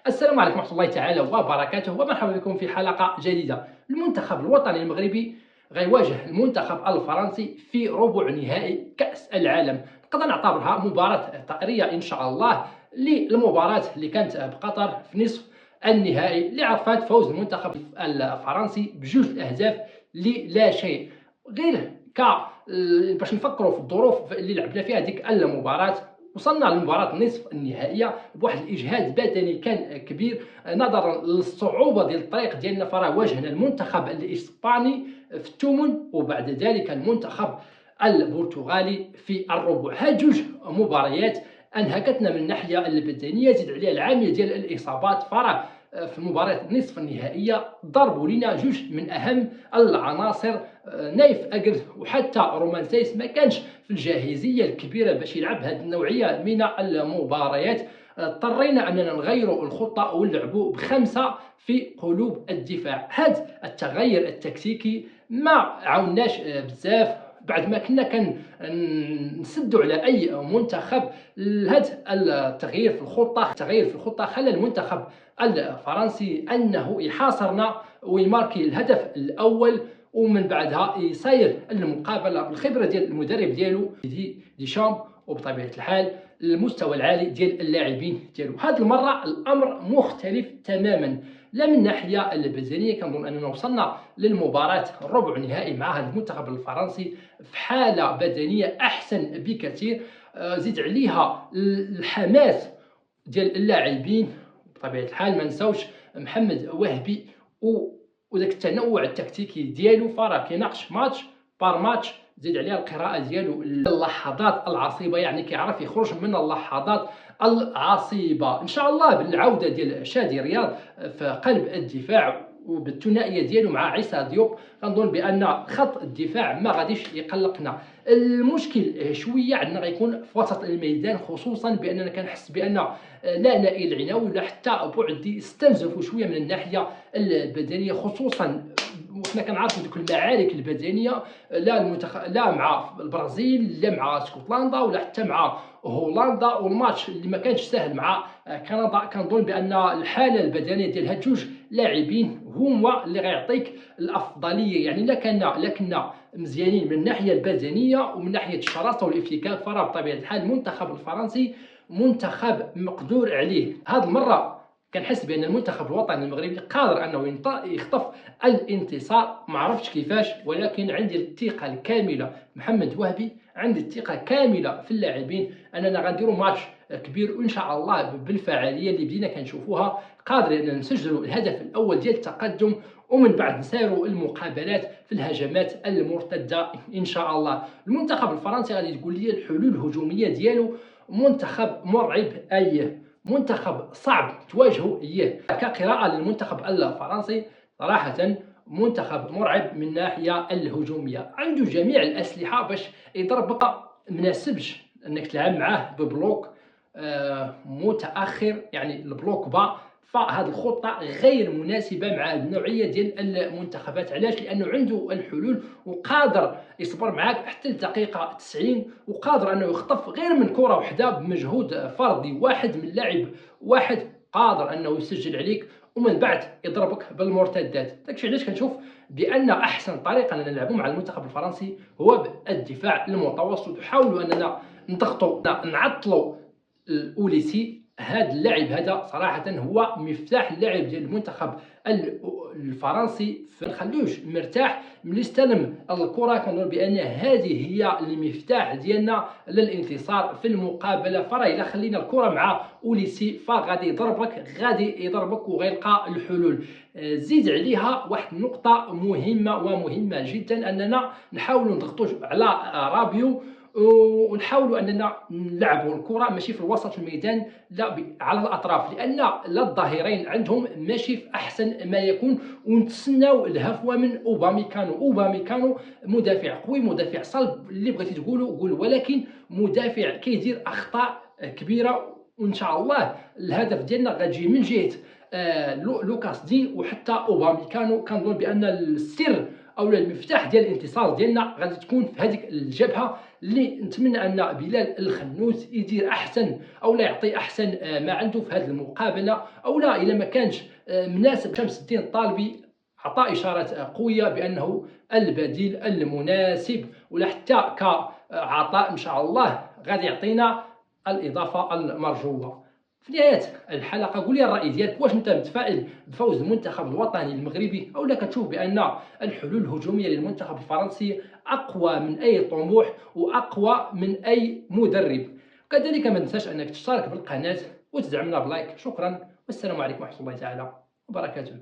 السلام عليكم ورحمة الله تعالى وبركاته، ومرحبا بكم في حلقة جديدة. المنتخب الوطني المغربي غيواجه المنتخب الفرنسي في ربع نهائي كأس العالم. نقدر نعتبرها مباراة طارية إن شاء الله للمباراة اللي كانت بقطر في نصف النهائي، اللي عرفت فوز المنتخب الفرنسي بجوج الأهداف للا شيء. غير باش نفكروا في الظروف اللي لعبنا فيها ديك المباراة، وصلنا لمباراة نصف النهائية بواحد الإجهاد بدني كان كبير نظرا للصعوبة ديال الطريق ديالنا. فراه واجهنا المنتخب الإسباني في الثمن، وبعد ذلك المنتخب البرتغالي في الربع. هاد جوج مباريات انهكتنا من الناحيه البدنيه، زيد عليها العامل ديال الاصابات. فراه في المباراة نصف النهائية ضربوا لنا جوج من أهم العناصر، نايف أجر وحتى رومان سايس ما كانش في الجاهزية الكبيرة باش يلعب هذه النوعية من المباريات. اضطرينا أننا نغيروا الخطة ونلعبوا بخمسة في قلوب الدفاع. هذا التغير التكتيكي ما عاوناش بزاف بعد ما كنا نسدوا على اي منتخب. هذا التغيير في الخطه خلى المنتخب الفرنسي انه يحاصرنا ويماركي الهدف الاول، ومن بعدها يصير المقابله بالخبره ديال المدرب ديالو دي شامب، وبطبيعه الحال المستوى العالي ديال اللاعبين ديالو. هذه المره الامر مختلف تماما، لا من الناحيه البدنيه. كنظن اننا وصلنا للمباراه الربع نهائي مع هذا المنتخب الفرنسي في حاله بدنيه احسن بكثير. زيد عليها الحماس ديال اللاعبين. بطبيعه الحال ما نساوش محمد وهبي وداك التنوع التكتيكي ديالو، فراه كيناقش ماتش بار ماتش. زيد عليها القراءه ديالو اللحظات العصيبه، يعني كيعرف يخرج من اللحظات العصيبه. ان شاء الله بالعوده ديال شادي رياض في قلب الدفاع وبالثنائيه ديالو مع عيسى ديوب، كنظن بان خط الدفاع ما غاديش يقلقنا. المشكل شويه عندنا غيكون في وسط الميدان، خصوصا باننا كنحس بان لا نائل العناوي ولا حتى بوعدي استنزفوا شويه من الناحيه البدنيه، خصوصا وحنا كنعرفوا دوك المعارك البدنيه، لا مع البرازيل لا مع اسكتلندا ولا حتى مع هولندا، والماتش اللي ما كانش سهل مع كندا. كنظن بان الحاله البدنيه ديال هاد جوج لاعبين هما اللي غيعطيك الافضليه. يعني لا كنا مزيانين من الناحيه البدنيه ومن ناحيه الشراسه والافتكاك، فراه بطبيعه الحال المنتخب الفرنسي منتخب مقدور عليه. هذه المره كنحس بان المنتخب الوطني المغربي قادر انه يخطف الانتصار. ما عرفتش كيفاش، ولكن عندي الثقه الكامله محمد وهبي، عندي الثقه كامله في اللاعبين اننا غنديروا ماتش كبير، وان شاء الله بالفعاليه اللي بدينا كنشوفوها قادرين ان نسجلوا الهدف الاول ديال التقدم، ومن بعد نسيروا المقابلات في الهجمات المرتده ان شاء الله. المنتخب الفرنسي غادي تقول لي الحلول الهجوميه ديالو منتخب مرعب، اي منتخب صعب تواجهه اياه. كقراءه للمنتخب الفرنسي صراحه منتخب مرعب من الناحيه الهجوميه، عنده جميع الاسلحه باش يضربك. مناسبش انك تلعب معاه ببلوك متاخر، يعني البلوك با. فهذه الخطه غير مناسبه مع النوعيه ديال المنتخبات. علاش؟ لانه عنده الحلول وقادر يصبر معاك حتى الدقيقه 90، وقادر انه يخطف غير من كره واحده بمجهود فردي واحد من لاعب واحد، قادر انه يسجل عليك ومن بعد يضربك بالمرتدات. داكشي علاش كنشوف بان احسن طريقه اننا نلعبوا مع المنتخب الفرنسي هو الدفاع المتوسط، وحاولوا اننا نضغطوا نعطلوا الاوليسي. هذا اللاعب هذا صراحه هو مفتاح اللعب ديال المنتخب الفرنسي، فنخليوش مرتاح ملي استلم الكره. كنظن بان هذه هي المفتاح ديالنا للانتصار في المقابله. فراه الا خلينا الكره مع اوليسي فغادي يضربك وغيلقى الحلول. زيد عليها واحد النقطه مهمه ومهمه جدا، اننا نحاولوا نضغطوا على رابيو ونحاولوا اننا نلعبوا الكره ماشي في وسط الميدان، لا على الاطراف، لان لا الظهيرين عندهم ماشي في احسن ما يكون. ونتسناو الهفوه من اوباميكانو مدافع قوي، مدافع صلب، اللي بغيتي قول، ولكن مدافع كيدير اخطاء كبيره. وان شاء الله الهدف ديالنا غتجي من جهه لوكاس دي وحتى اوباميكانو. كنظن بان السر اولا المفتاح ديال الانتصار ديالنا غادي تكون في هذيك الجبهه اللي نتمنى ان بلال الخنوس يدير احسن او لا يعطي احسن ما عنده في هذه المقابله، او لا الا ما كانش مناسب شمس الدين الطالبي عطى اشارات قويه بانه البديل المناسب، ولا حتى كعطاء ان شاء الله غادي يعطينا الاضافه المرجوه. في نهايه الحلقه قول لي الراي ديالك، واش انت متفائل بفوز المنتخب الوطني المغربي او لا كتشوف بان الحلول الهجوميه للمنتخب الفرنسي اقوى من اي طموح واقوى من اي مدرب؟ كذلك ما تنساش انك تشترك بالقناه وتدعمنا بلايك. شكرا والسلام عليكم ورحمه الله تعالى وبركاته.